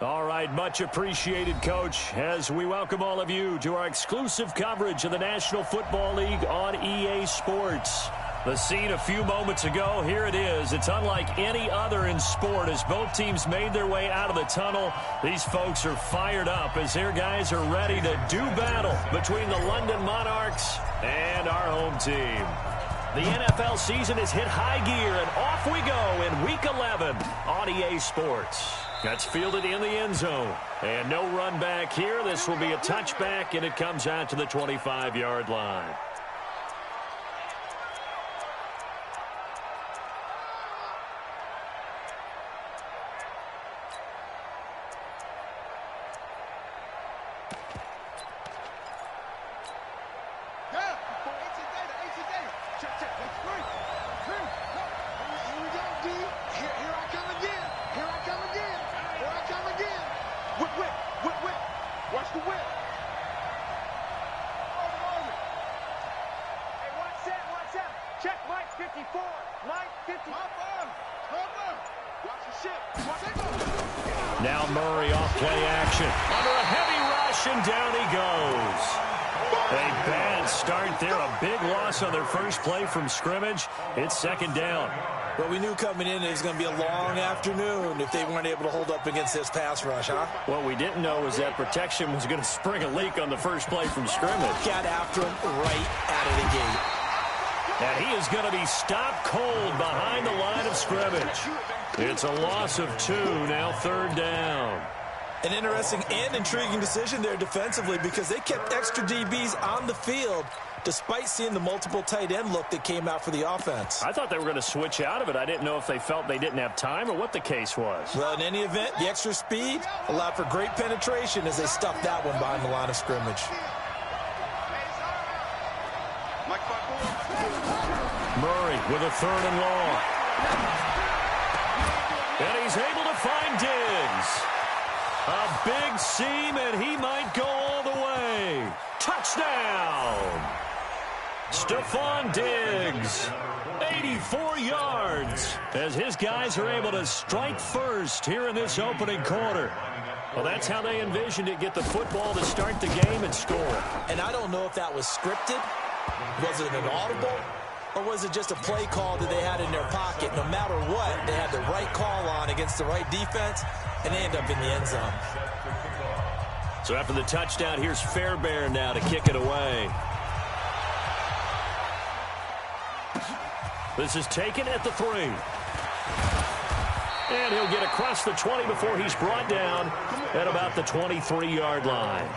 All right, much appreciated, Coach, as we welcome all of you to our exclusive coverage of the National Football League on EA Sports. The scene a few moments ago, here it is. It's unlike any other in sport as both teams made their way out of the tunnel. These folks are fired up as their guys are ready to do battle between the London Monarchs and our home team. The NFL season has hit high gear, and off we go in Week 11 on EA Sports. That's fielded in the end zone. And no run back here. This will be a touchback, and it comes out to the 25-yard line. Now Murray off play action. Under a heavy rush, and down he goes. A bad start there. A big loss on their first play from scrimmage. It's second down. Well, we knew coming in it was going to be a long afternoon if they weren't able to hold up against this pass rush, huh? What we didn't know was that protection was going to spring a leak on the first play from scrimmage. Got after him right out of the gate. And he is going to be stopped cold behind the line of scrimmage. It's a loss of 2, now third down. An interesting and intriguing decision there defensively because they kept extra DBs on the field despite seeing the multiple tight end look that came out for the offense. I thought they were going to switch out of it. I didn't know if they felt they didn't have time or what the case was. Well, in any event, the extra speed allowed for great penetration as they stuffed that one behind the line of scrimmage. Murray with a third and long. And he's able to find Diggs. A big seam, and he might go all the way. Touchdown! Stephon Diggs, 84 yards, as his guys are able to strike first here in this opening quarter. Well, that's how they envisioned it, get the football to start the game and score. And I don't know if that was scripted. Was it an audible? Or was it just a play call that they had in their pocket? No matter what, they had the right call on against the right defense, and they end up in the end zone. So after the touchdown, here's Fairbairn now to kick it away. This is taken at the 3. And he'll get across the 20 before he's brought down at about the 23-yard line.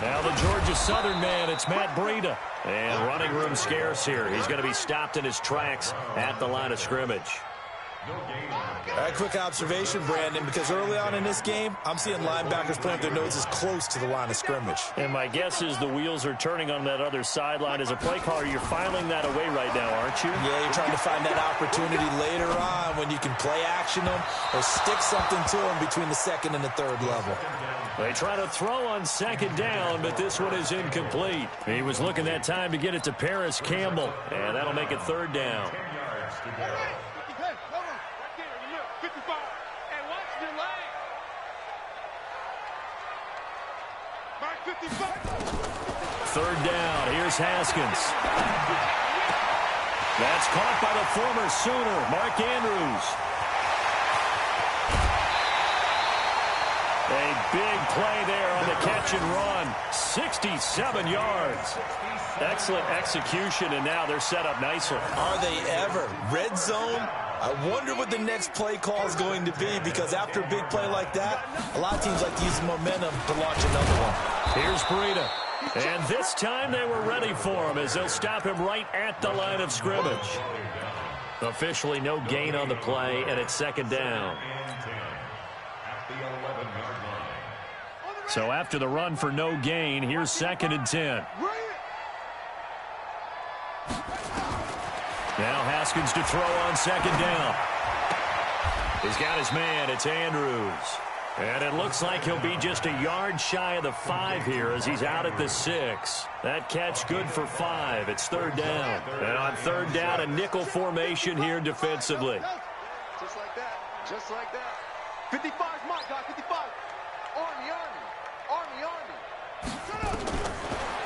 Now the Georgia Southern man, it's Matt Breida. And running room scarce here. He's going to be stopped in his tracks at the line of scrimmage. All right, quick observation, Brandon, because early on in this game, I'm seeing linebackers point their noses close to the line of scrimmage. And my guess is the wheels are turning on that other sideline. As a play caller, you're filing that away right now, aren't you? Yeah, you're trying to find that opportunity later on when you can play action them or stick something to them between the second and the third level. They try to throw on second down, but this one is incomplete. He was looking that time to get it to Paris Campbell, and that'll make it third down. Third down. Here's Haskins. That's caught by the former Sooner, Mark Andrews. A big play there on the catch and run. 67 yards. Excellent execution, and now they're set up nicely. Are they ever? Red zone? I wonder what the next play call is going to be, because after a big play like that, a lot of teams like to use the momentum to launch another one. Here's Breida. And this time they were ready for him as they'll stop him right at the line of scrimmage. Officially no gain on the play, and it's second down. So after the run for no gain, here's second and 10. Now Haskins to throw on second down. He's got his man. It's Andrews. And it looks like he'll be just a yard shy of the 5 here as he's out at the 6. That catch good for 5. It's third down. And on third down, a nickel formation here defensively. Just like that. Just like that. 55 is my guy. 55. Army, Army. Army, Army.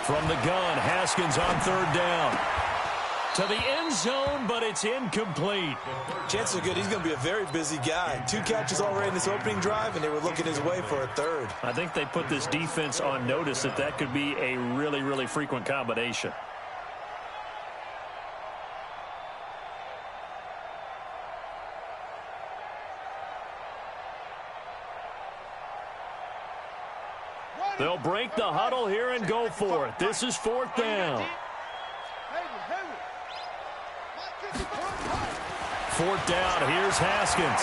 From the gun, Haskins on third down. To the end zone, but it's incomplete. Chances are good he's going to be a very busy guy. 2 catches already in this opening drive, and they were looking his way for a third. I think they put this defense on notice that could be a really, really frequent combination. They'll break the huddle here and go for it. This is fourth down. Fourth down, here's Haskins.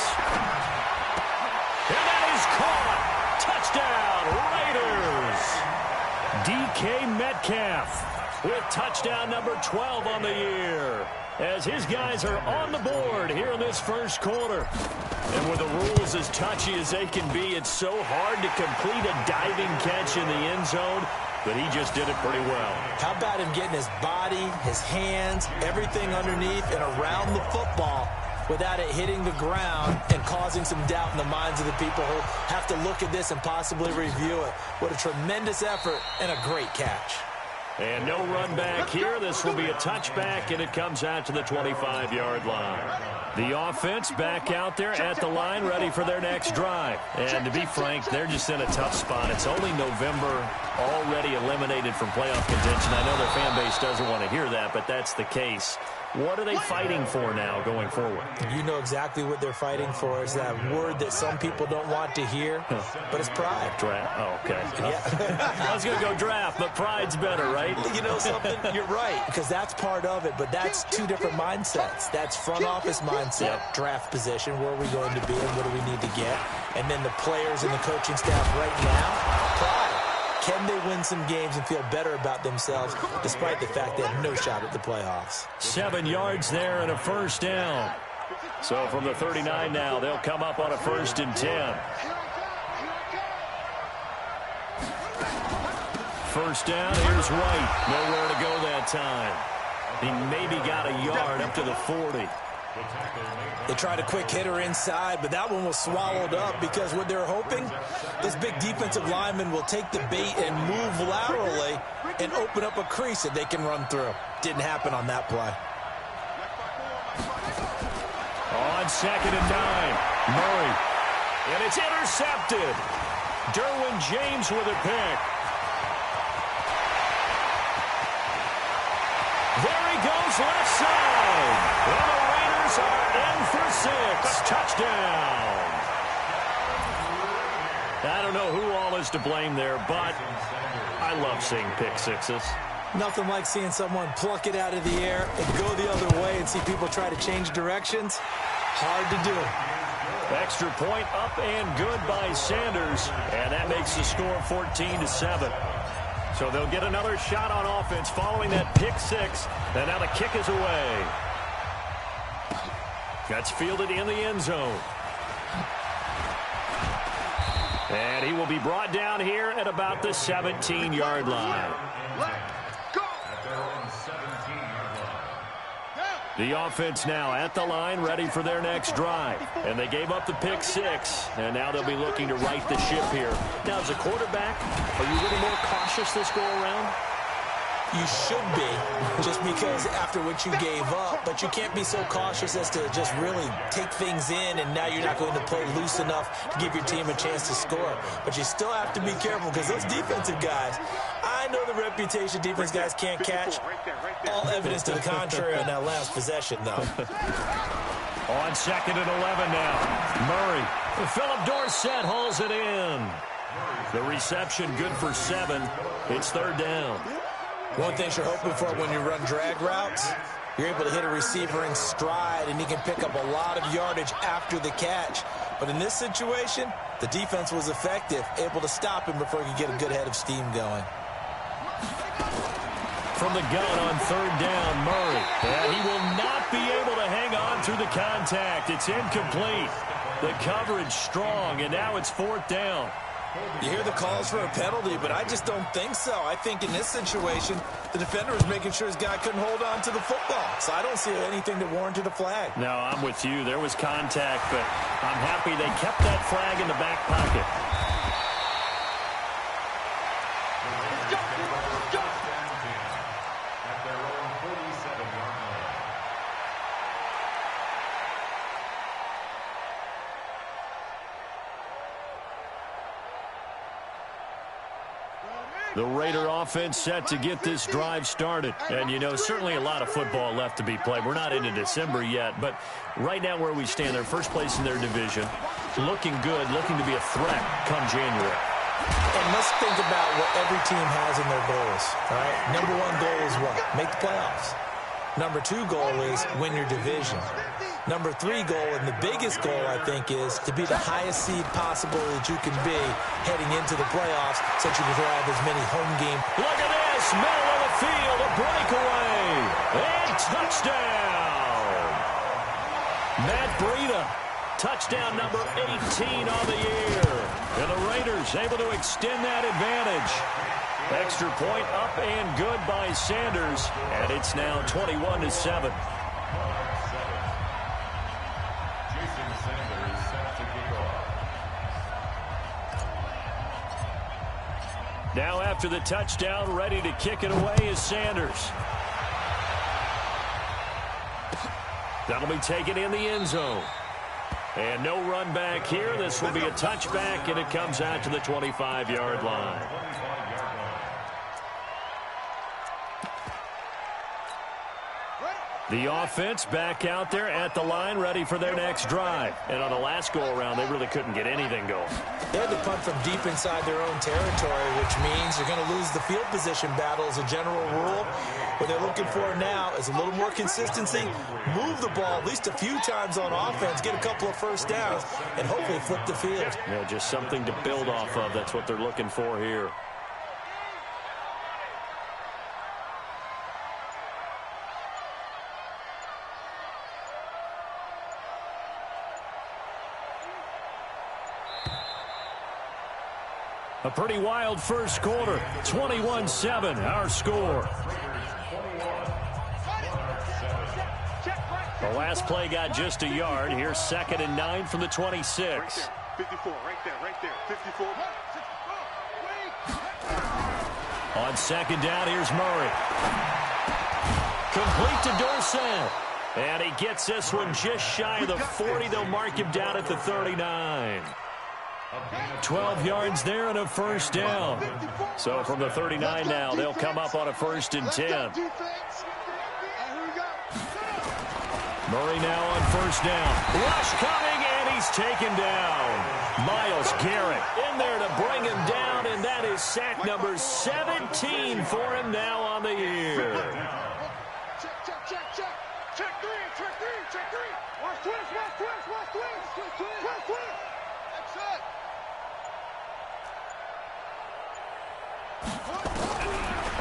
And that is caught. Touchdown, Raiders. DK Metcalf with touchdown number 12 on the year. As his guys are on the board here in this first quarter. And with the rules as touchy as they can be, it's so hard to complete a diving catch in the end zone. But he just did it pretty well. How about him getting his body, his hands, everything underneath and around the football without it hitting the ground and causing some doubt in the minds of the people who have to look at this and possibly review it. What a tremendous effort and a great catch. And no run back here. This will be a touchback, and it comes out to the 25-yard line. The offense back out there at the line, ready for their next drive. And to be frank, they're just in a tough spot. It's only November, already eliminated from playoff contention. I know their fan base doesn't want to hear that, but that's the case. What are they fighting for now going forward? You know exactly what they're fighting for. Is that word that some people don't want to hear, but it's pride. Draft. Oh, okay. Yeah. I was going to go draft, but pride's better, right? You know something? You're right, because that's part of it, but that's 2 different mindsets. That's front office mindset, draft position, where are we going to be and what do we need to get? And then the players and the coaching staff right now, pride. Can they win some games and feel better about themselves despite the fact they have no shot at the playoffs? 7 yards there and a first down. So from the 39 now, they'll come up on a 1st and 10. First down, here's White. Nowhere to go that time. He maybe got a yard up to the 40. They tried a quick hitter inside, but that one was swallowed up because what they're hoping, this big defensive lineman will take the bait and move laterally and open up a crease that they can run through. Didn't happen on that play. On 2nd and 9, Murray. And it's intercepted. Derwin James with a pick. There he goes, left side. And the Raiders are in for 6. Touchdown. I don't know who all is to blame there, but I love seeing pick sixes. Nothing like seeing someone pluck it out of the air and go the other way and see people try to change directions. Hard to do. Extra point up and good by Sanders, and that makes the score 14-7. So they'll get another shot on offense following that pick 6, and now the kick is away. That's fielded in the end zone. And he will be brought down here at about the 17-yard line. The offense now at the line, ready for their next drive. And they gave up the pick 6, and now they'll be looking to right the ship here. Now, as a quarterback, are you a little more cautious this go-around? You should be, just because after what you gave up, but you can't be so cautious as to just really take things in, and now you're not going to play loose enough to give your team a chance to score. But you still have to be careful, because those defensive guys, I know the reputation defense guys can't catch. All evidence to the contrary on that last possession, though. On 2nd and 11 now, Murray. Philip Dorsett hauls it in. The reception good for 7. It's third down. One thing you're hoping for when you run drag routes, you're able to hit a receiver in stride, and he can pick up a lot of yardage after the catch. But in this situation, the defense was effective, able to stop him before he could get a good head of steam going. from the gun on third down. Murray. And he will not be able to hang on through the contact. It's incomplete. The coverage strong, and now it's fourth down. You hear the calls for a penalty, but I just don't think so. I think in this situation, the defender was making sure his guy couldn't hold on to the football. So I don't see anything that warranted a flag. No, I'm with you. There was contact, but I'm happy they kept that flag in the back pocket. The Raider offense set to get this drive started. And, you know, certainly a lot of football left to be played. We're not into December yet, but right now where we stand, they're first place in their division. Looking good, looking to be a threat come January. And let's think about what every team has in their goals. All right? Number one goal is what? Make the playoffs. Number two goal is win your division. Number three goal, and the biggest goal, I think, is to be the highest seed possible that you can be heading into the playoffs so that you can have as many home games. Look at this, middle of the field, a breakaway, and touchdown. Matt Breida, touchdown number 18 on the year. And the Raiders able to extend that advantage. Extra point up and good by Sanders, and it's now 21-7. Now after the touchdown, ready to kick it away is Sanders. That'll be taken in the end zone. And no run back here. This will be a touchback, and it comes out to the 25-yard line. The offense back out there at the line, ready for their next drive. And on the last go-around, they really couldn't get anything going. They had to punt from deep inside their own territory, which means you're going to lose the field position battle as a general rule. What they're looking for now is a little more consistency, move the ball at least a few times on offense, get a couple of first downs, and hopefully flip the field. Yeah, just something to build off of. That's what they're looking for here. A pretty wild first quarter. 21-7, our score. The last play got just a yard. Here's 2nd and 9 from the 26. 54, right there, 54. On 2nd down, here's Murray. Complete to Dorsett. And he gets this one just shy of the 40. They'll mark him down at the 39. 12 yards there and a first down. So from the 39 now, they'll come up on a 1st and 10. Murray now on 1st down. Rush coming, and he's taken down. Myles Garrett in there to bring him down, and that is sack number 17 for him now on the year. Check three. Watch twist. That's it.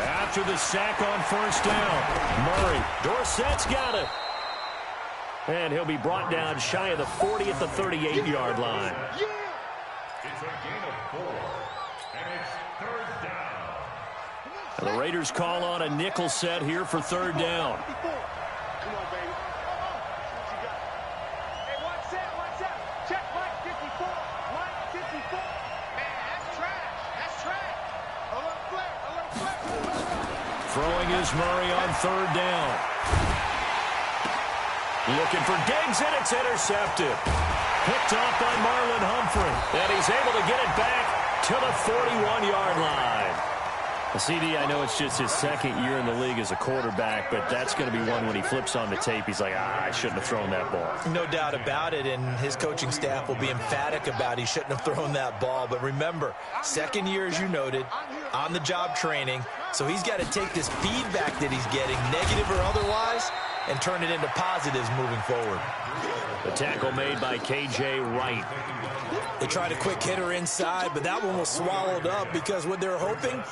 After the sack on 1st down, Murray, Dorsett's got it. And he'll be brought down shy of the 40 at the 38-yard line. It's a gain of 4, and it's 3rd down. And the Raiders call on a nickel set here for 3rd down. Come on, baby. Hey, watch that. Check Mike 54. Mike 54. Man, that's trash. Alert flare. Throwing is Murray on 3rd down. Looking for Diggs, and it's intercepted. Picked off by Marlon Humphrey. And he's able to get it back to the 41-yard line. CD, I know it's just his 2nd year in the league as a quarterback, but that's going to be one when he flips on the tape, he's like, I shouldn't have thrown that ball. No doubt about it, and his coaching staff will be emphatic about he shouldn't have thrown that ball. But remember, 2nd year, as you noted, on-the-job training, so he's got to take this feedback that he's getting, negative or otherwise, and turn it into positives moving forward. The tackle made by K.J. Wright. They tried a quick hitter inside, but that one was swallowed up because what they're hoping,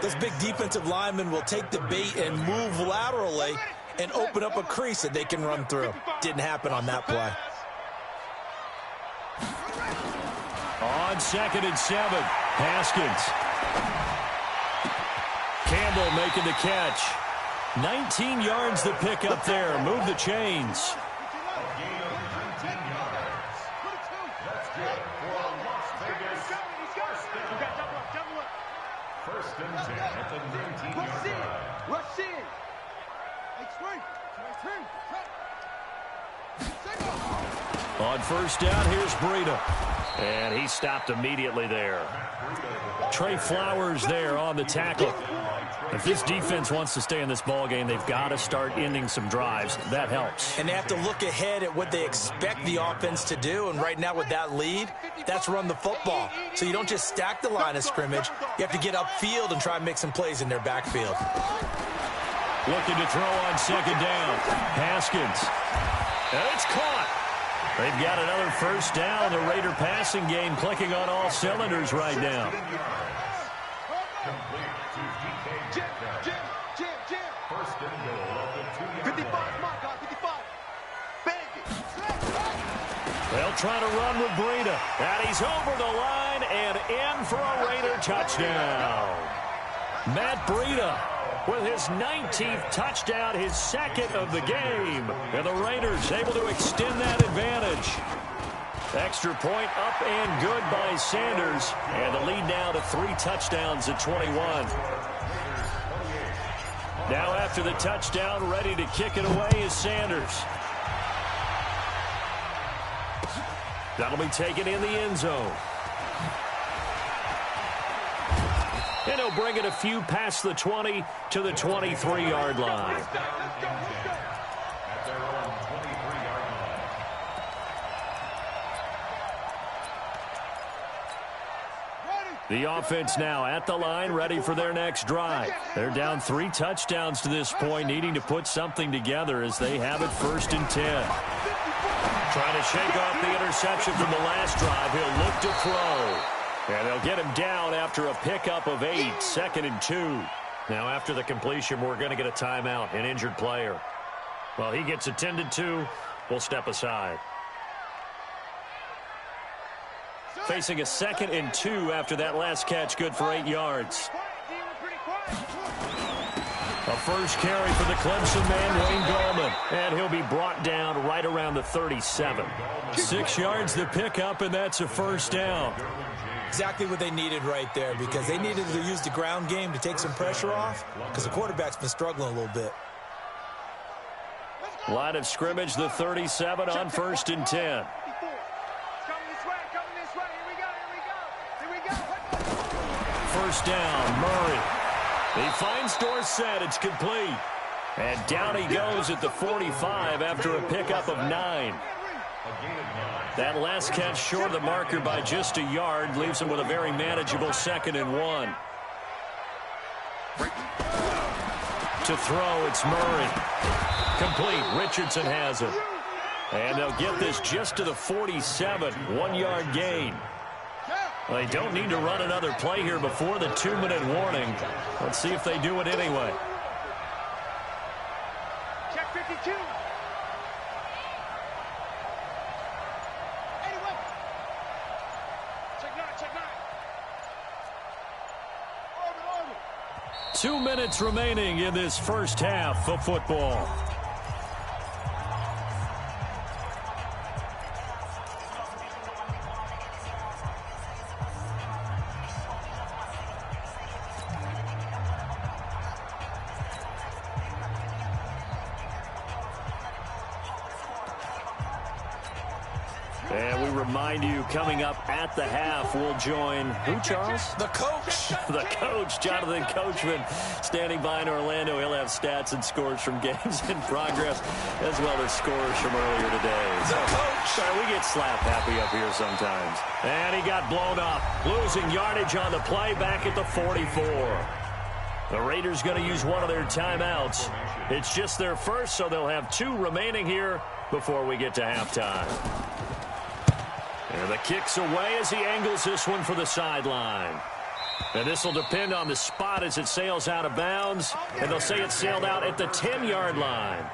those big defensive linemen will take the bait and move laterally and open up a crease that they can run through. Didn't happen on that play. On 2nd and 7, Haskins. Campbell making the catch. 19 yards the pick up there. Move the chains. First and 10 at the 19-yard line. Rush in. On first down, here's Breida. And he stopped immediately there. Trey Flowers there on the tackle. If this defense wants to stay in this ballgame, they've got to start ending some drives. That helps. And they have to look ahead at what they expect the offense to do. And right now with that lead, that's run the football. So you don't just stack the line of scrimmage. You have to get upfield and try and make some plays in their backfield. Looking to throw on 2nd down. Haskins. And it's caught. They've got another first down. The Raider passing game clicking on all cylinders right now. First and goal of the 2-yard 55, my God, 55. Bang it. They'll try to run with Breida. And he's over the line and in for a Raider touchdown. Matt Breida with his 19th touchdown, his 2nd of the game. And the Raiders able to extend that advantage. Extra point up and good by Sanders. And the lead now to 3 touchdowns at 21. Now after the touchdown, ready to kick it away is Sanders. That'll be taken in the end zone. And he'll bring it a few past the 20 to the 23-yard line. The offense now at the line, ready for their next drive. They're down 3 touchdowns to this point, needing to put something together as they have it 1st and 10. Trying to shake off the interception from the last drive. He'll look to throw. And they'll get him down after a pickup of 8, 2nd and 2. Now after the completion, we're going to get a timeout, an injured player. Well, he gets attended to. We'll step aside. Facing a 2nd and 2 after that last catch, good for 8 yards. A first carry for the Clemson man, Wayne Gallman. And he'll be brought down right around the 37. 6 yards the pickup, and that's a first down. Exactly what they needed right there, because they needed to use the ground game to take some pressure off, because the quarterback's been struggling a little bit. Line of scrimmage, the 37 on 1st and 10. First down, Murray. He finds Dorsett. It's complete. And down he goes at the 45 after a pickup of 9. That last catch short of the marker by just a yard leaves him with a very manageable 2nd and 1. To throw, it's Murray. Complete. Richardson has it. And they'll get this just to the 47. 1-yard gain. They don't need to run another play here before the 2-minute warning. Let's see if they do it anyway. Check 52. 81. Check 9, check 9. 2 minutes remaining in this first half of football. And we remind you, coming up at the half, we'll join who, Charles? The coach. The coach, Jonathan Coachman, standing by in Orlando. He'll have stats and scores from games in progress, as well as scores from earlier today. The coach. Sorry, we get slap happy up here sometimes. And he got blown up, losing yardage on the play back at the 44. The Raiders going to use one of their timeouts. It's just their first, so they'll have 2 remaining here before we get to halftime. And the kick's away as he angles this one for the sideline. And this will depend on the spot as it sails out of bounds. And they'll say it sailed out at the 10-yard line.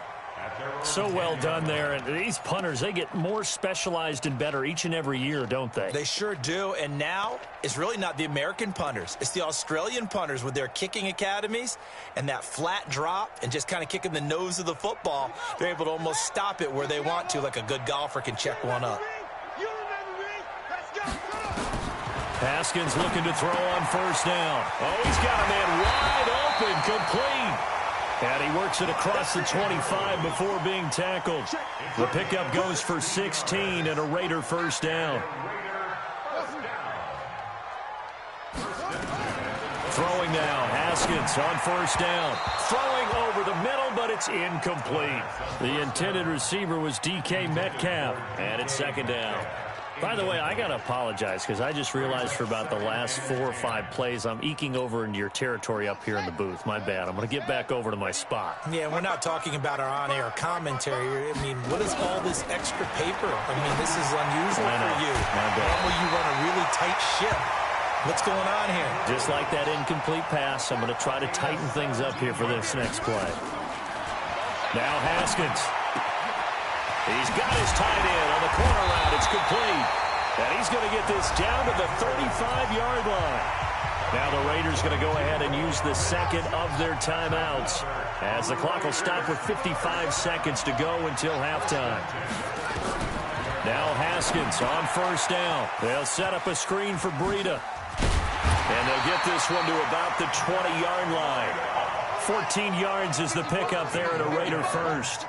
So well done there. And these punters, they get more specialized and better each and every year, don't they? They sure do. And now it's really not the American punters. It's the Australian punters with their kicking academies and that flat drop and just kind of kicking the nose of the football. They're able to almost stop it where they want to, like a good golfer can check one up. Haskins looking to throw on first down. Oh, he's got a man wide open, complete. And he works it across the 25 before being tackled. The pickup goes for 16 and a Raider first down. Throwing now, Haskins on first down. Throwing over the middle, but it's incomplete. The intended receiver was DK Metcalf, and it's second down. By the way, I got to apologize because I just realized for about the last 4 or 5 plays, I'm eking over into your territory up here in the booth. My bad. I'm going to get back over to my spot. Yeah, we're not talking about our on-air commentary. I mean, what is all this extra paper? I mean, this is unusual for you. My bad. Normally you run a really tight ship. What's going on here? Just like that incomplete pass, I'm going to try to tighten things up here for this next play. Now Haskins. He's got his tight end on the corner route. It's complete. And he's going to get this down to the 35-yard line. Now the Raiders going to go ahead and use the second of their timeouts as the clock will stop with 55 seconds to go until halftime. Now Haskins on first down. They'll set up a screen for Breida. And they'll get this one to about the 20-yard line. 14 yards is the pickup there at a Raider first.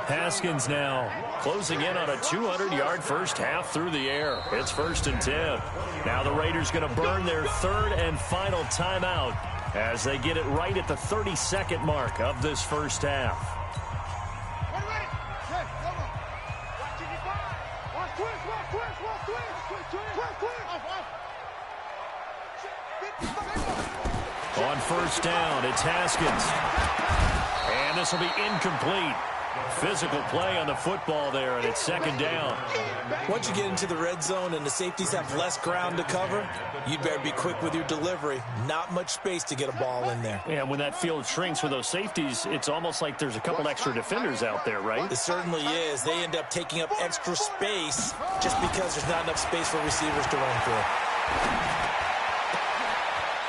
Haskins now closing in on a 200-yard first half through the air. It's 1st and 10. Now the Raiders going to burn their third and final timeout as they get it right at the 32nd mark of this first half. On first down, it's Haskins. And this will be incomplete. Physical play on the football there, and it's second down. Once you get into the red zone and the safeties have less ground to cover, you'd better be quick with your delivery. Not much space to get a ball in there. Yeah, when that field shrinks with those safeties, it's almost like there's a couple extra defenders out there, right? It certainly is. They end up taking up extra space just because there's not enough space for receivers to run through.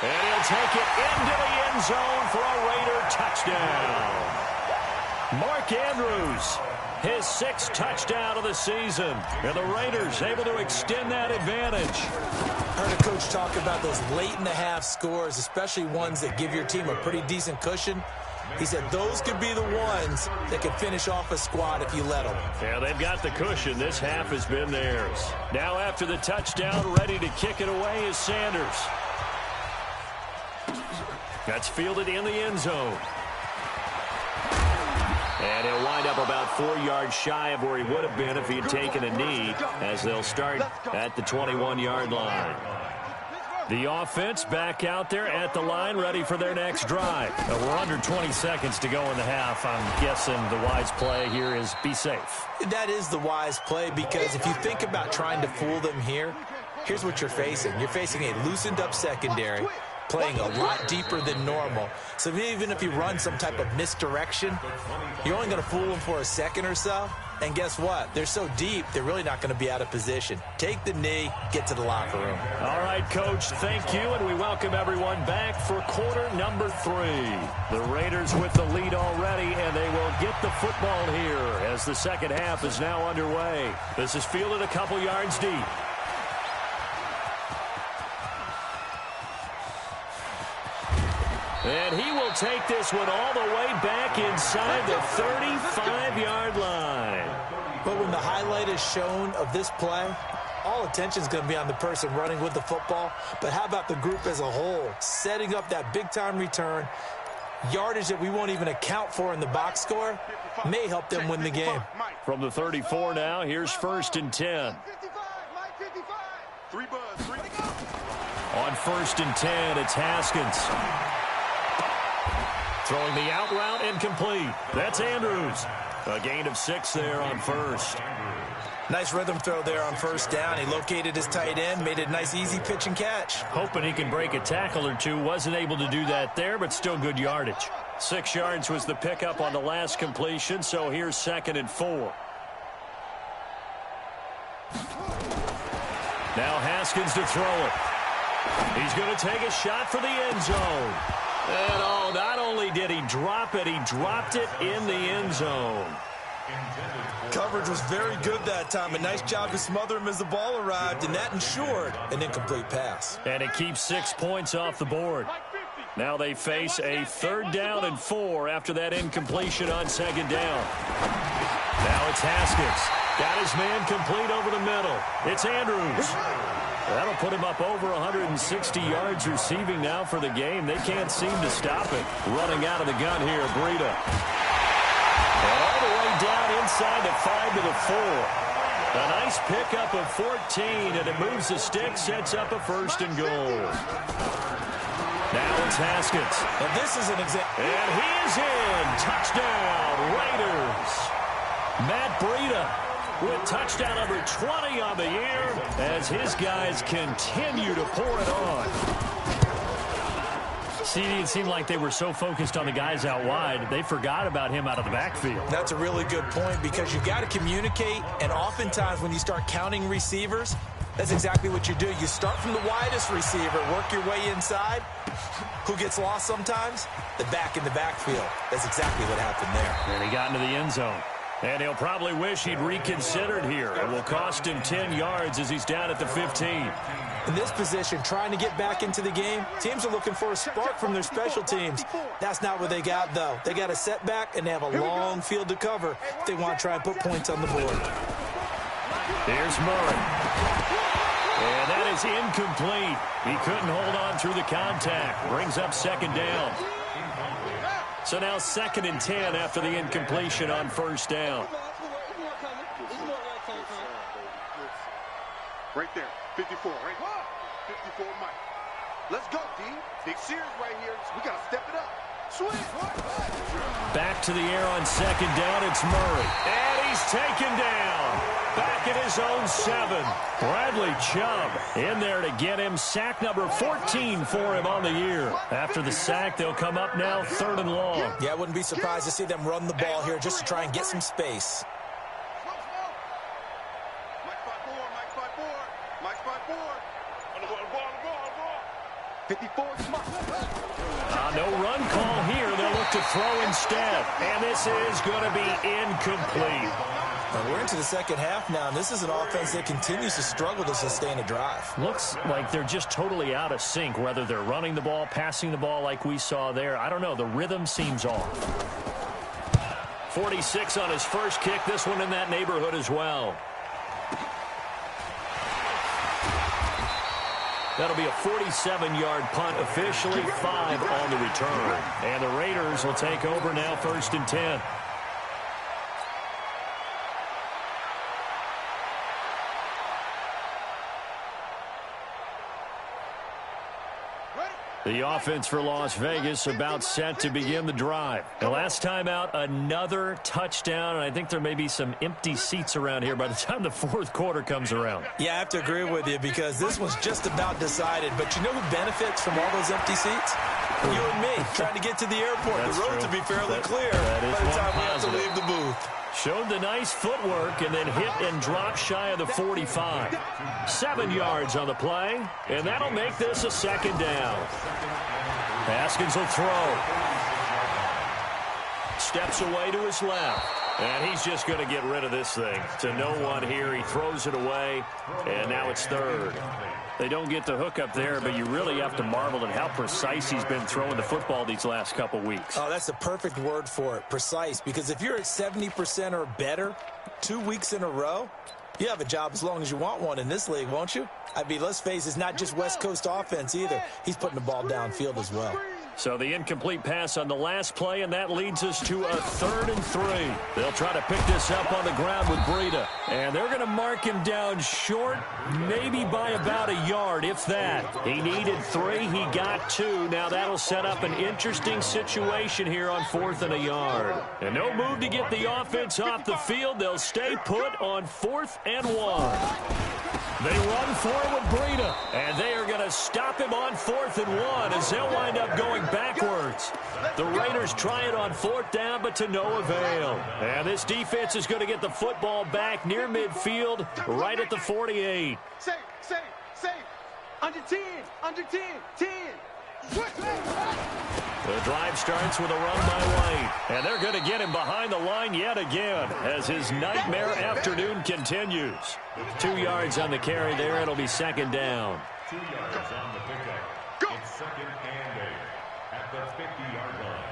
And he'll take it into the end zone for a Raider touchdown. Mark Andrews, his 6th touchdown of the season. And the Raiders able to extend that advantage. I heard a coach talk about those late-in-the-half scores, especially ones that give your team a pretty decent cushion. He said those could be the ones that could finish off a squad if you let them. Yeah, they've got the cushion. This half has been theirs. Now after the touchdown, ready to kick it away is Sanders. That's fielded in the end zone. And he'll wind up about 4 yards shy of where he would have been if he had taken a knee, as they'll start at the 21-yard line. The offense back out there at the line, ready for their next drive. We're under 20 seconds to go in the half. I'm guessing the wise play here is be safe. That is the wise play, because if you think about trying to fool them here, here's what you're facing. You're facing a loosened-up secondary, playing a lot deeper than normal. So even if you run some type of misdirection, you're only going to fool them for a second or so. And guess what? They're so deep, they're really not going to be out of position. Take the knee, get to the locker room. All right, Coach, thank you, and we welcome everyone back for quarter number 3. The Raiders with the lead already, and they will get the football here as the second half is now underway. This is fielded a couple yards deep. And he will take this one all the way back inside the 35-yard line. But when the highlight is shown of this play, all attention is going to be on the person running with the football. But how about the group as a whole? Setting up that big-time return, yardage that we won't even account for in the box score, may help them win the game. From the 34 now, here's 1st and 10. On 1st and 10, it's Haskins. Throwing the out route incomplete. That's Andrews. A gain of 6 there on 1st. Nice rhythm throw there on 1st down. He located his tight end, made it a nice easy pitch and catch. Hoping he can break a tackle or two. Wasn't able to do that there, but still good yardage. 6 yards was the pickup on the last completion, so here's 2nd and 4. Now Haskins to throw it. He's going to take a shot for the end zone. And not only did he drop it, he dropped it in the end zone. Coverage was very good that time. A nice job to smother him as the ball arrived, and that ensured an incomplete pass. And it keeps 6 points off the board. Now they face a 3rd down and 4 after that incompletion on 2nd down. Now it's Haskins. Got his man complete over the middle. It's Andrews. That'll put him up over 160 yards receiving now for the game. They can't seem to stop it. Running out of the gun here, Breida. And all the way down inside the 5 to the 4. A nice pickup of 14, and it moves the stick, sets up a 1st and goal. Now it's Haskins. And this is an example. And he is in. Touchdown, Raiders. Matt Breida with touchdown number 20 on the year as his guys continue to pour it on. It seemed like they were so focused on the guys out wide, they forgot about him out of the backfield. That's a really good point because you've got to communicate, and oftentimes when you start counting receivers, that's exactly what you do. You start from the widest receiver, work your way inside. Who gets lost sometimes? The back in the backfield. That's exactly what happened there. And he got into the end zone. And he'll probably wish he'd reconsidered here. It will cost him 10 yards as he's down at the 15. In this position, trying to get back into the game, teams are looking for a spark from their special teams. That's not what they got, though. They got a setback, and they have a long field to cover if they want to try and put points on the board. Here's Murray. And that is incomplete. He couldn't hold on through the contact. Brings up 2nd down. So now 2nd and 10 after the incompletion on 1st down. Right there, 54, right? 54, Mike. Let's go, D. Big series right here. We got to step it up. Swing. Back to the air on 2nd down. It's Murray. And he's taken down. Back at his own 7. Bradley Chubb in there to get him. Sack number 14 for him on the year. After the sack, they'll come up now 3rd and long. Yeah, I wouldn't be surprised to see them run the ball here just to try and get some space. Mike 5-4. 54 smart. No run call here. They'll look to throw instead. And this is going to be incomplete. And we're into the second half now, and this is an offense that continues to struggle to sustain a drive. Looks like they're just totally out of sync, whether they're running the ball, passing the ball like we saw there. I don't know. The rhythm seems off. 46 on his first kick. This one in that neighborhood as well. That'll be a 47-yard punt, officially 5 on the return. And the Raiders will take over now 1st and 10. The offense for Las Vegas about set to begin the drive. The last time out, another touchdown, and I think there may be some empty seats around here by the time the 4th quarter comes around. Yeah, I have to agree with you because this was just about decided. But you know who benefits from all those empty seats? You and me, trying to get to the airport. That's the road true. to be fairly clear that by is the one time we have to positive. leave the booth. Showed the nice footwork and then hit and drop shy of the 45. 7 yards on the play, and that'll make this a 2nd down. Haskins will throw. Steps away to his left. And he's just going to get rid of this thing. To no one here. He throws it away, and now it's third. They don't get the hook up there, but you really have to marvel at how precise he's been throwing the football these last couple weeks. Oh, that's the perfect word for it, precise. Because if you're at 70% or better 2 weeks in a row, you have a job as long as you want one in this league, won't you? I mean, let's face it, it's not just West Coast offense either. He's putting the ball downfield as well. So the incomplete pass on the last play, and that leads us to a 3rd and 3. They'll try to pick this up on the ground with Breida. And they're going to mark him down short, maybe by about a yard, if that. He needed 3. He got 2. Now that'll set up an interesting situation here on 4th and a yard. And no move to get the offense off the field. They'll stay put on 4th and 1. They run forward with Breida, and they are going to stop him on 4th and 1 as they'll wind up going backwards. The Raiders try it on 4th down, but to no avail. And this defense is going to get the football back near midfield, right at the 48. Safe. Under 10, 10. The drive starts with a run by White, and they're going to get him behind the line yet again as his nightmare afternoon continues. 2 yards on the carry there. It'll be 2nd down. 2 yards on the pickup. Go. It's 2nd and 8 at the 50-yard line.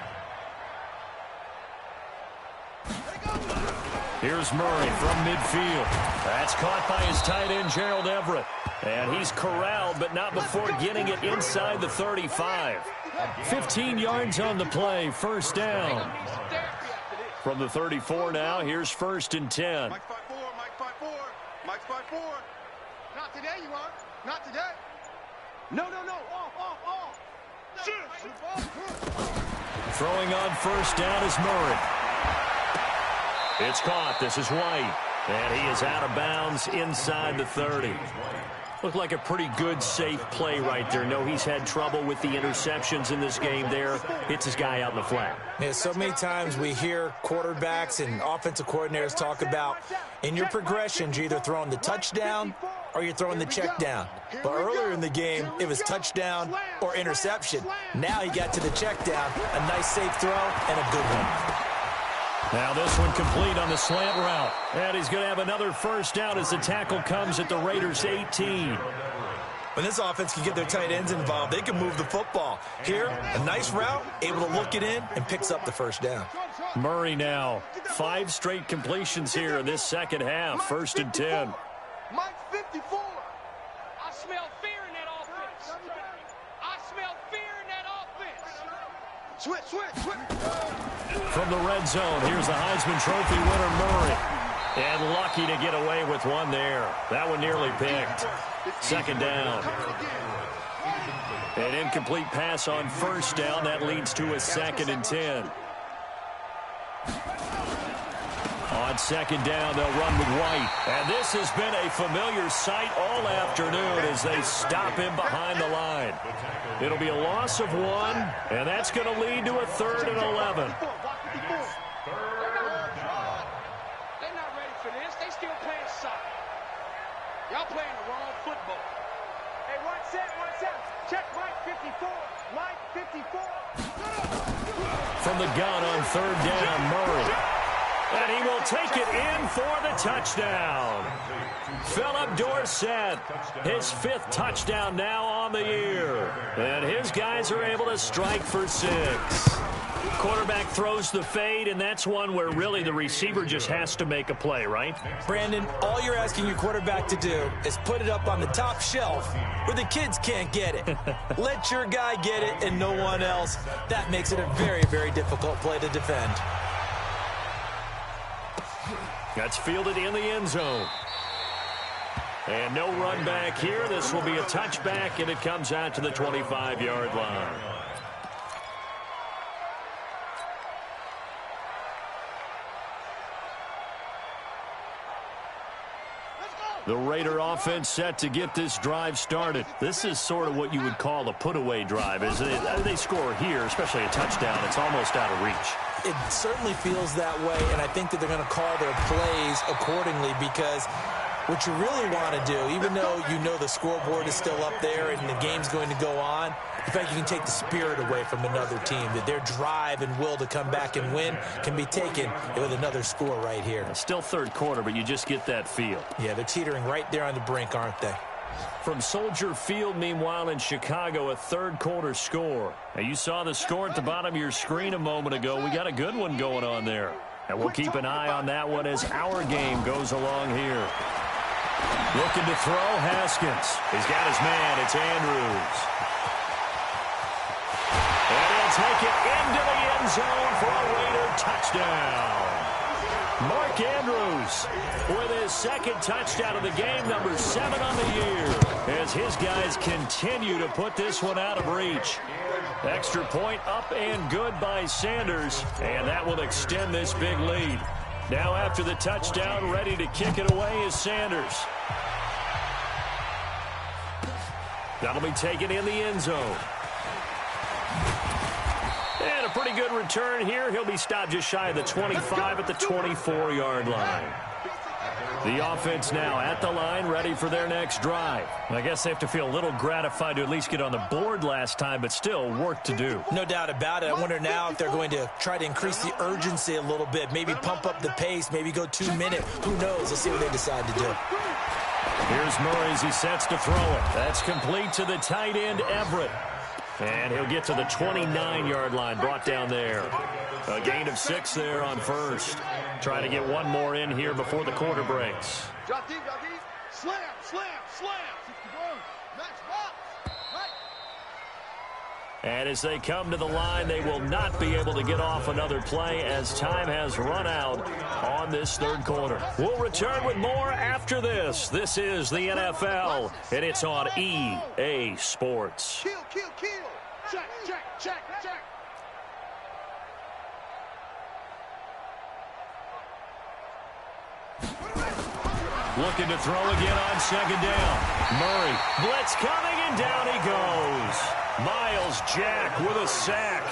Here's Murray from midfield. That's caught by his tight end, Gerald Everett. And he's corralled, but not before getting it inside the 35. 15 yards on the play, 1st down. From the 34 now, here's 1st and 10. Mike 5-4. Not today, you are. Not today. No. Off. Throwing on 1st down is Murray. It's caught. This is White. And he is out of bounds inside the 30. Looked like a pretty good, safe play right there. No, he's had trouble with the interceptions in this game there. Hits his guy out in the flat. Yeah, so many times we hear quarterbacks and offensive coordinators talk about in your progressions, you're either throwing the touchdown or you're throwing the check down. But earlier in the game, it was touchdown or interception. Now he got to the check down. A nice, safe throw and a good one. Now this one complete on the slant route. And he's going to have another 1st down as the tackle comes at the Raiders' 18. When this offense can get their tight ends involved, they can move the football. Here, a nice route, able to look it in, and picks up the 1st down. Murray now. 5 straight completions here in this second half. 1st and 10. Mike 54. I smell fear in that offense. I smell fear in that offense. Switch. From the red zone, here's the Heisman Trophy winner, Murray. And lucky to get away with one there. That one nearly picked. 2nd down. An incomplete pass on 1st down. That leads to a 2nd and 10. On 2nd down, they'll run with White. And this has been a familiar sight all afternoon as they stop him behind the line. It'll be a loss of 1, and that's going to lead to a 3rd and 11. They're not ready for this. They still playing soccer. Y'all playing the wrong football. Hey, watch out. Check Mike 54. Mike 54. From the gun on 3rd down, Murray. And he will take it in for the touchdown. Philip Dorsett, his 5th touchdown now on the year. And his guys are able to strike for 6. Quarterback throws the fade, and that's one where really the receiver just has to make a play, right? Brandon, all you're asking your quarterback to do is put it up on the top shelf where the kids can't get it. Let your guy get it and no one else. That makes it a very, very difficult play to defend. That's fielded in the end zone. And no run back here. This will be a touchback, and it comes out to the 25-yard line. The Raider offense set to get this drive started. This is sort of what you would call a put-away drive, isn't it? They score here, especially a touchdown. It's almost out of reach. It certainly feels that way, and I think that they're going to call their plays accordingly because What you really want to do, even though you know the scoreboard is still up there and the game's going to go on, in fact, you can take the spirit away from another team, that their drive and will to come back and win can be taken with another score right here. Still third quarter, but you just get that feel. Yeah, they're teetering right there on the brink, aren't they? From Soldier Field, meanwhile, in Chicago, a third quarter score. Now, you saw the score at the bottom of your screen a moment ago. We got a good one going on there. And we'll keep an eye on that one as our game goes along here. Looking to throw, Haskins. He's got his man. It's Andrews. And he'll take it into the end zone for a Raider touchdown. Mark Andrews with his second touchdown of the game, number 7 on the year, as his guys continue to put this one out of reach. Extra point up and good by Sanders, and that will extend this big lead. Now after the touchdown, ready to kick it away is Sanders. That'll be taken in the end zone. And a pretty good return here. He'll be stopped just shy of the 25 at the 24-yard line. The offense now at the line, ready for their next drive. I guess they have to feel a little gratified to at least get on the board last time, but still work to do. No doubt about it. I wonder now if they're going to try to increase the urgency a little bit, maybe pump up the pace, maybe go 2 minute. Who knows? Let's see what they decide to do. Here's Murray as he sets to throw it. That's complete to the tight end, Everett. And he'll get to the 29-yard line, brought down there. A gain of 6 there on first. Trying to get one more in here before the quarter breaks. Drop deep, slam, slam, slam. Match box. Right. And as they come to the line, they will not be able to get off another play as time has run out on this third quarter. We'll return with more after this. This is the NFL, and it's on EA Sports. Kill, kill, kill. Check, check, check, check. Looking to throw again on second down. Murray, blitz coming, and down he goes. Miles Jack with a sack.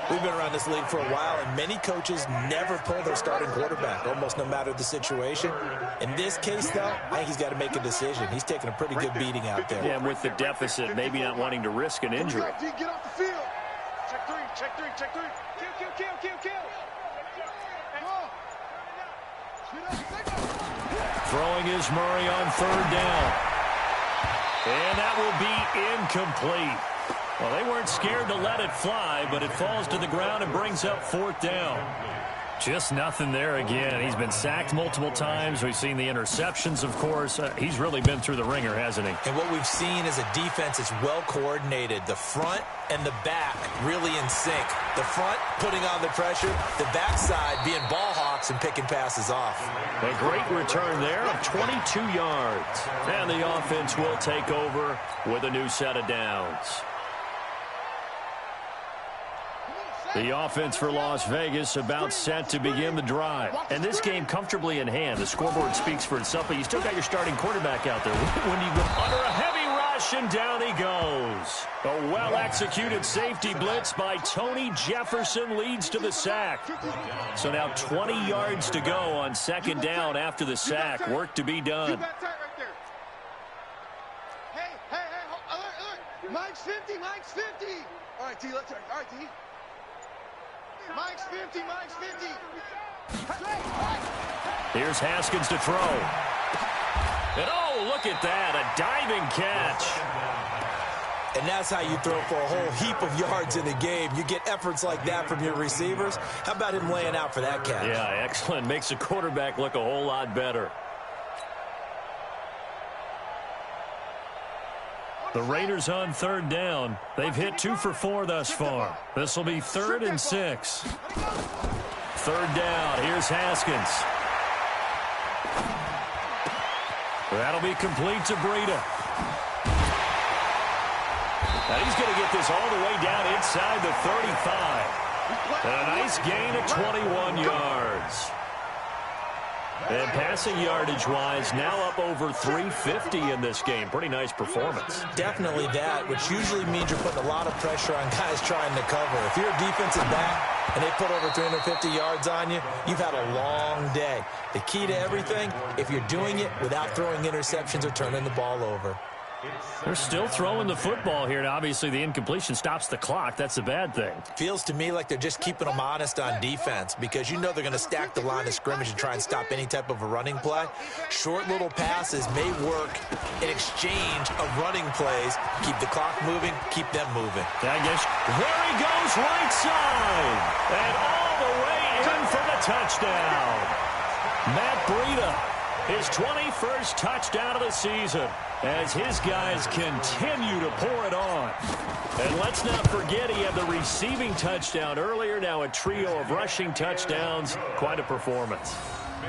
We've been around this league for a while, and many coaches never pull their starting quarterback, almost no matter the situation. In this case, though, I think he's got to make a decision. He's taking a pretty good beating out there. Yeah, and with the deficit, maybe not wanting to risk an injury. Get off the field. Check three, check three, check three. Kill, kill, kill, kill, kill. Throwing is Murray on third down. And that will be incomplete. Well, they weren't scared to let it fly, but it falls to the ground and brings up fourth down. Just nothing there again. He's been sacked multiple times. We've seen the interceptions, of course. He's really been through the ringer, hasn't he? And what we've seen is a defense that's well coordinated. The front and the back really in sync. The front putting on the pressure, the backside being ball hawks and picking passes off. A great return there of 22 yards. And the offense will take over with a new set of downs. The offense for Las Vegas about set to begin the drive. And this game comfortably in hand. The scoreboard speaks for itself, but you still got your starting quarterback out there. When you go under a heavy rush, and down he goes. A well-executed safety blitz by Tony Jefferson leads to the sack. So now 20 yards to go on second down after the sack. Work to be done. Hey, alert. Mike's 50, Mike's 50. All right, T, let's turn. All right, T. Mike's 50, Mike's 50. Here's Haskins to throw. And oh, look at that, a diving catch. And that's how you throw for a whole heap of yards in the game. You get efforts like that from your receivers. How about him laying out for that catch? Yeah, excellent. Makes the quarterback look a whole lot better. The Raiders on third down. They've hit 2 for 4 thus far. This will be 3rd and 6. Third down. Here's Haskins. That'll be complete to Breida. Now he's going to get this all the way down inside the 35. And a nice gain of 21 yards. And passing yardage-wise, now up over 350 in this game. Pretty nice performance. Definitely that, which usually means you're putting a lot of pressure on guys trying to cover. If you're a defensive back and they put over 350 yards on you, you've had a long day. The key to everything, if you're doing it without throwing interceptions or turning the ball over. They're still throwing the football here, and obviously the incompletion stops the clock. That's a bad thing. Feels to me like they're just keeping them honest on defense because you know they're going to stack the line of scrimmage and try and stop any type of a running play. Short little passes may work in exchange of running plays. Keep the clock moving, keep them moving. I guess there he goes right side, and all the way in for the touchdown. Matt Breida. His 21st touchdown of the season as his guys continue to pour it on. And let's not forget he had the receiving touchdown earlier, now a trio of rushing touchdowns. Quite a performance.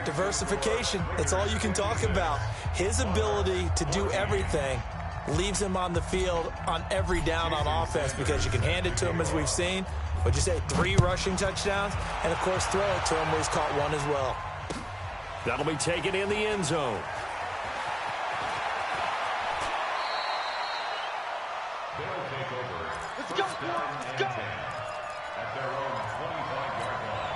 Diversification, that's all you can talk about. His ability to do everything leaves him on the field on every down on offense because you can hand it to him as we've seen. What'd you say, 3 rushing touchdowns? And, of course, throw it to him where he's caught 1 as well. That'll be taken in the end zone. They'll take over. Let's go, let's go. At their own 25-yard line.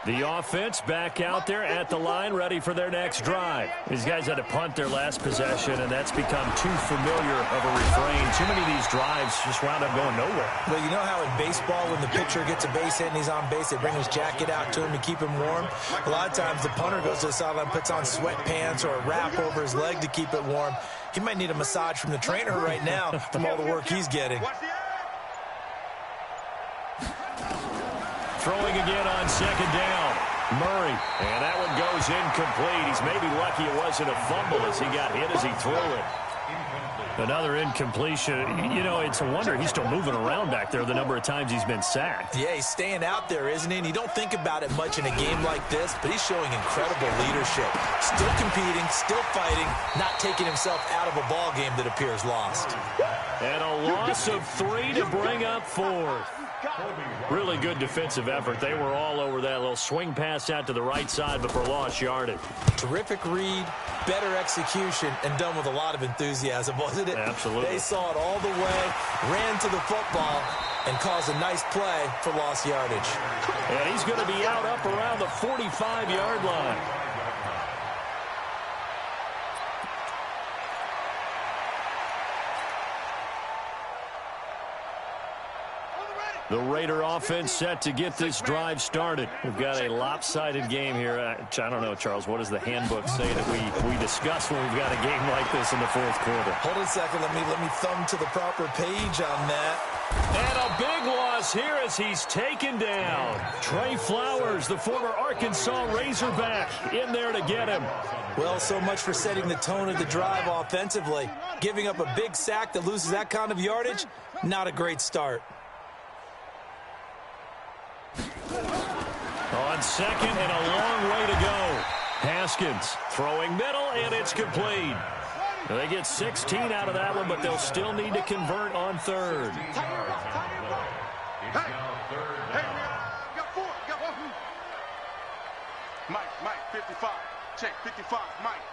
The offense back out there at the line, ready for their next drive. These guys had to punt their last possession, and that's become too familiar of a refrain. Too many of these drives just wound up going nowhere. Well, you know how in baseball, when the pitcher gets a base hit and he's on base, they bring his jacket out to him to keep him warm? A lot of times the punter goes to the sideline, puts on sweatpants or a wrap over his leg to keep it warm. He might need a massage from the trainer right now from all the work he's getting. Throwing again on second down. Murray. And that one goes incomplete. He's maybe lucky it wasn't a fumble as he got hit as he threw it. Another incompletion. You know, it's a wonder he's still moving around back there the number of times he's been sacked. Yeah, he's staying out there, isn't he? And you don't think about it much in a game like this, but he's showing incredible leadership. Still competing, still fighting, not taking himself out of a ball game that appears lost. And a loss of 3 to bring up 4. Really good defensive effort. They were all over that little swing pass out to the right side, but for lost yardage. Terrific read, better execution, and done with a lot of enthusiasm, wasn't it? Absolutely. They saw it all the way, ran to the football, and caused a nice play for lost yardage. And he's going to be out up around the 45-yard line. The Raider offense set to get this drive started. We've got a lopsided game here. I don't know, Charles, what does the handbook say that we discuss when we've got a game like this in the fourth quarter? Hold a second. Let me thumb to the proper page on that. And a big loss here as he's taken down. Trey Flowers, the former Arkansas Razorback, in there to get him. Well, so much for setting the tone of the drive offensively. Giving up a big sack that loses that kind of yardage, not a great start. On second and a long way to go. Haskins throwing middle, and it's complete. They get 16 out of that one, but they'll still need to convert on third. Hey, we got 4. We got 1. Mike, 55. Check, 55, Mike.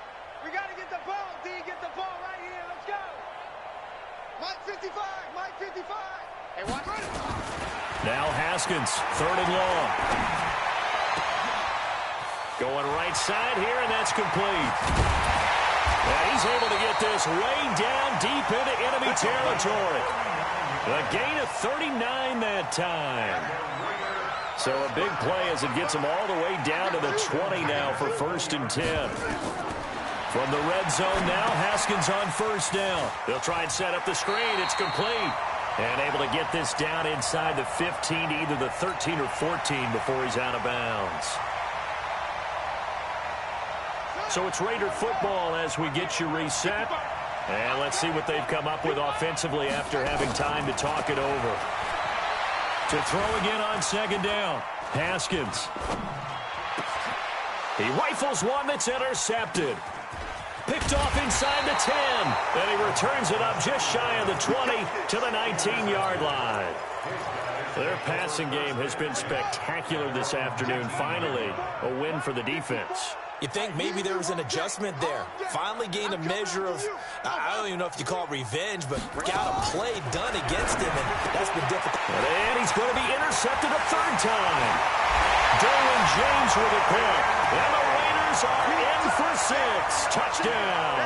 We got to get the ball, D. Get the ball right here. Let's go. Mike 55. Mike 55. Hey, watch it. Now Haskins, third and long. Going right side here, and that's complete. And he's able to get this way down deep into enemy territory. A gain of 39 that time. So a big play as it gets him all the way down to the 20 now for 1st and 10. From the red zone now, Haskins on first down. They'll try and set up the screen. It's complete. And able to get this down inside the 15 to either the 13 or 14 before he's out of bounds. So it's Raider football as we get you reset. And let's see what they've come up with offensively after having time to talk it over. To throw again on second down. Haskins. He rifles one that's intercepted. Picked off inside the 10. And he returns it up just shy of the 20 to the 19-yard line. Their passing game has been spectacular this afternoon. Finally, a win for the defense. You think maybe there was an adjustment there. Finally gained a measure of, I don't even know if you call it revenge, but got a play done against him, and that's been difficult. And he's going to be intercepted a third time. Derwin James with a pick. And the Raiders are in for 6. Touchdown.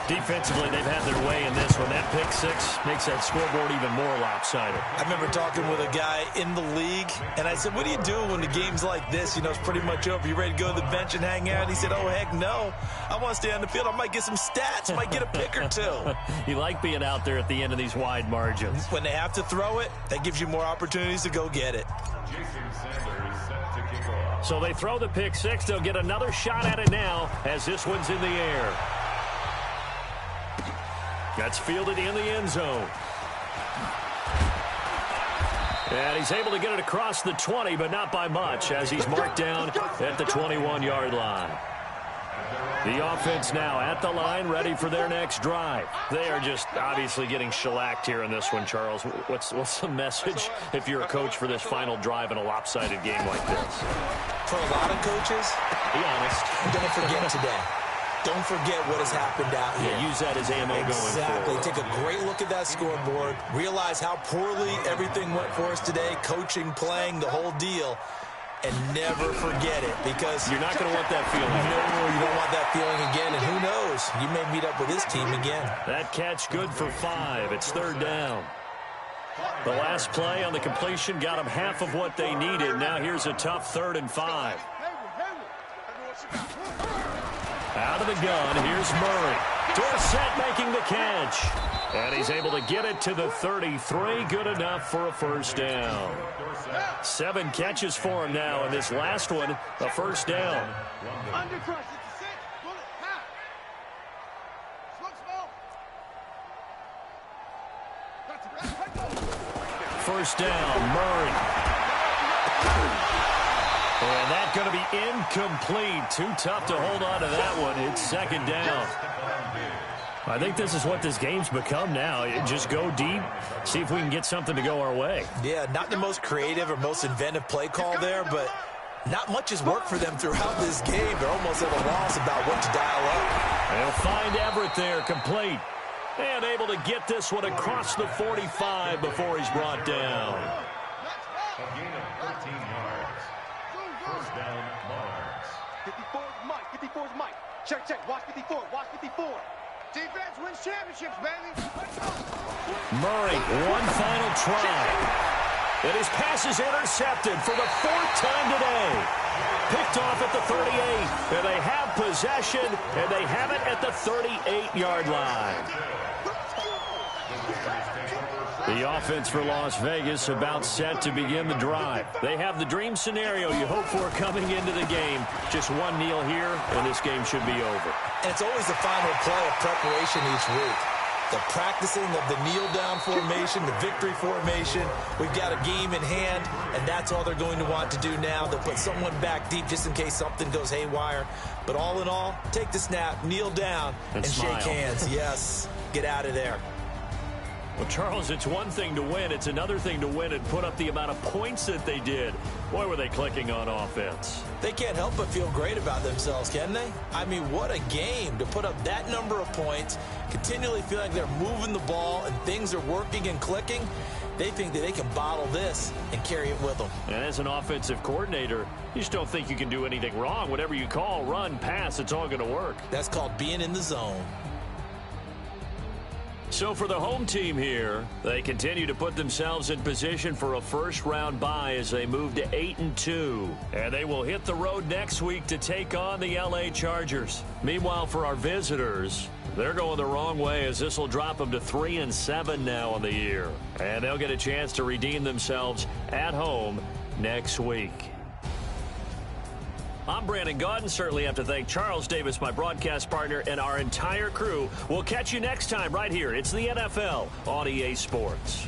Defensively, they've had their way in this one. That pick 6 makes that scoreboard even more lopsided. I remember talking with a guy in the league, and I said, what do you do when the game's like this? You know, it's pretty much over. You ready to go to the bench and hang out? He said, oh, heck no. I want to stay on the field. I might get some stats. I might get a pick or two. You like being out there at the end of these wide margins. When they have to throw it, that gives you more opportunities to go get it. So they throw the pick 6. They'll get another shot at it now as this one's in the air. That's fielded in the end zone. And he's able to get it across the 20, but not by much, as he's marked down at the 21-yard line. The offense now at the line, ready for their next drive. They are just obviously getting shellacked here in this one, Charles. What's the message if you're a coach for this final drive in a lopsided game like this? For a lot of coaches, be honest, don't forget today. Don't forget what has happened out here. Yeah, use that as ammo going forward. Exactly. Take a great look at that scoreboard. Realize how poorly everything went for us today. Coaching, playing, the whole deal. And never forget it, because you're not going to want that feeling. No, you don't want that feeling again. And who knows? You may meet up with this team again. That catch good for 5. It's third down. The last play on the completion got them half of what they needed. Now here's a tough 3rd and 5. Out of the gun, here's Murray. Dorsett making the catch. And he's able to get it to the 33. Good enough for a first down. 7 catches for him now, and this last one, a first down. Undercrush, it's a 6. Bullet, half. Slow. First down, Murray. And that's going to be incomplete. Too tough to hold on to that one. It's second down. I think this is what this game's become now. Just go deep, see if we can get something to go our way. Yeah, not the most creative or most inventive play call there, but not much has worked for them throughout this game. They're almost at a loss about what to dial up. They'll find Everett there, complete. And able to get this one across the 45 before he's brought down. A gain of 13 yards. First down, Monarchs. 54 is Mike. 54 is Mike. Check. Watch 54. Watch 54. Defense wins championships, baby. Let's go. Murray, one final try. And his pass is intercepted for the 4th time today. Picked off at the 38. And they have possession, and they have it at the 38-yard line. The offense for Las Vegas about set to begin the drive. They have the dream scenario you hope for coming into the game. Just one kneel here, and this game should be over. And it's always the final play of preparation each week. The practicing of the kneel-down formation, the victory formation. We've got a game in hand, and that's all they're going to want to do now. They'll put someone back deep just in case something goes haywire. But all in all, take the snap, kneel down, and shake hands. Yes, get out of there. Well, Charles, it's one thing to win. It's another thing to win and put up the amount of points that they did. Boy, were they clicking on offense. They can't help but feel great about themselves, can they? I mean, what a game to put up that number of points, continually feel like they're moving the ball and things are working and clicking. They think that they can bottle this and carry it with them. And as an offensive coordinator, you just don't think you can do anything wrong. Whatever you call, run, pass, it's all going to work. That's called being in the zone. So for the home team here, they continue to put themselves in position for a first-round bye as they move to 8-2. And they will hit the road next week to take on the LA Chargers. Meanwhile, for our visitors, they're going the wrong way as this will drop them to 3-7 now on the year. And they'll get a chance to redeem themselves at home next week. I'm Brandon Gaudin. Certainly have to thank Charles Davis, my broadcast partner, and our entire crew. We'll catch you next time right here. It's the NFL on EA Sports.